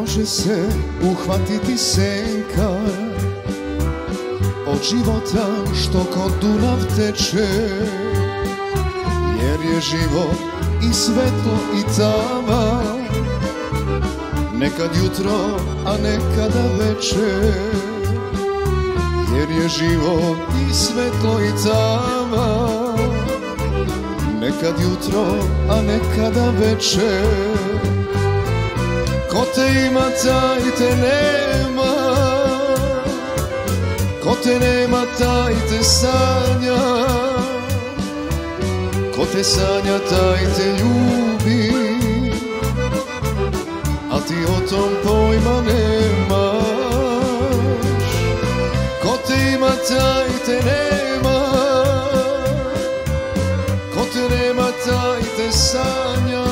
može se uhvatiti senka od života što kod Dunav teče, jer je život i svetlo i tama, nekad jutro, a nekada večer. Jer je život i svetlo i tama, nekad jutro, a nekada večer. Ko te ima, taj te nema, ko te nema, taj te sanja, ko te sanja, taj te ljubi, a ti o tom pojma nemaš. Ko te ima, taj te nema, ko te nema, taj te sanja,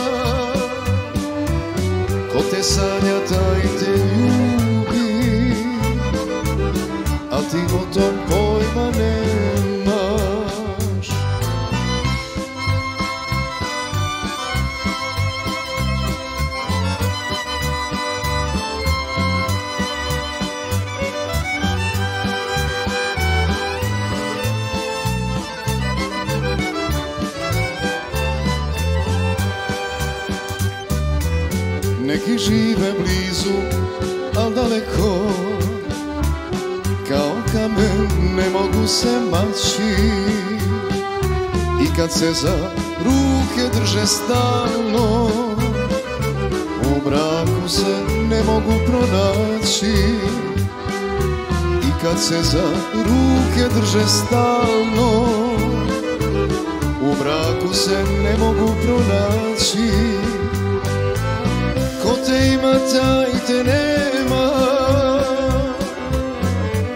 ko te sanja, taj te ljubi, a ti o tom pojma nemaš. Neki žive blizu, al daleko, kao kamen ne mogu se maći, i kad se za ruke drže stalno, u braku se ne mogu pronaći. I kad se za ruke drže stalno, u braku se ne mogu pronaći. Ko te ima, taj te nema,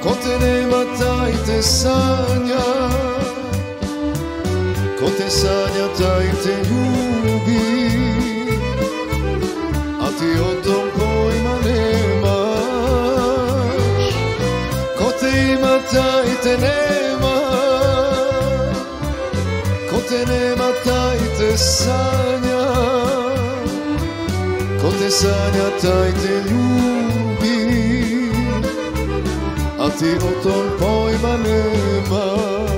ko te nema, taj te sanja, ko te sanja, taj te ljubi, a ti o tom pojma nemaš. Ko te ima, taj te nema, ko te nema, taj te sanja, ko te sanja, taj te ljubi, a ti o tom pojma nemaš.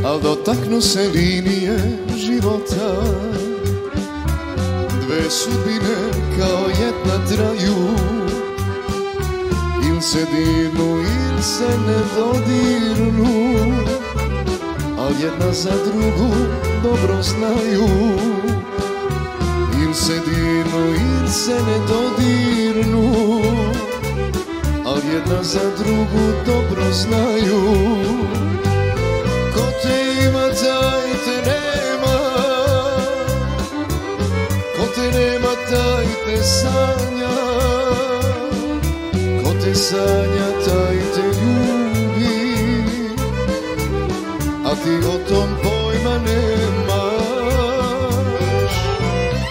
Al dotaknu se linije života, dve sudbine kao jedna traju, il se dirnu, il se ne dodirnu, al jedna za drugu dobro znaju. Il se dirnu, il se ne dodirnu, al jedna za drugu dobro znaju. Ko te ima, taj te nema, ko te nema, taj te sanja, ko te sanja, taj te ljubi, a ti o tom pojma nemaš.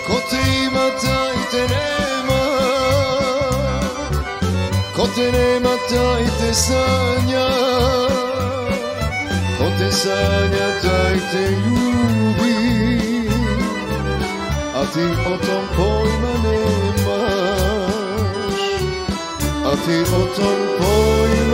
Ko te ima, taj te nema, ko te nema, taj te sanja, ko te sanja, taj te ljubi, a ti o tom pojma nemaš, a ti o tom pojma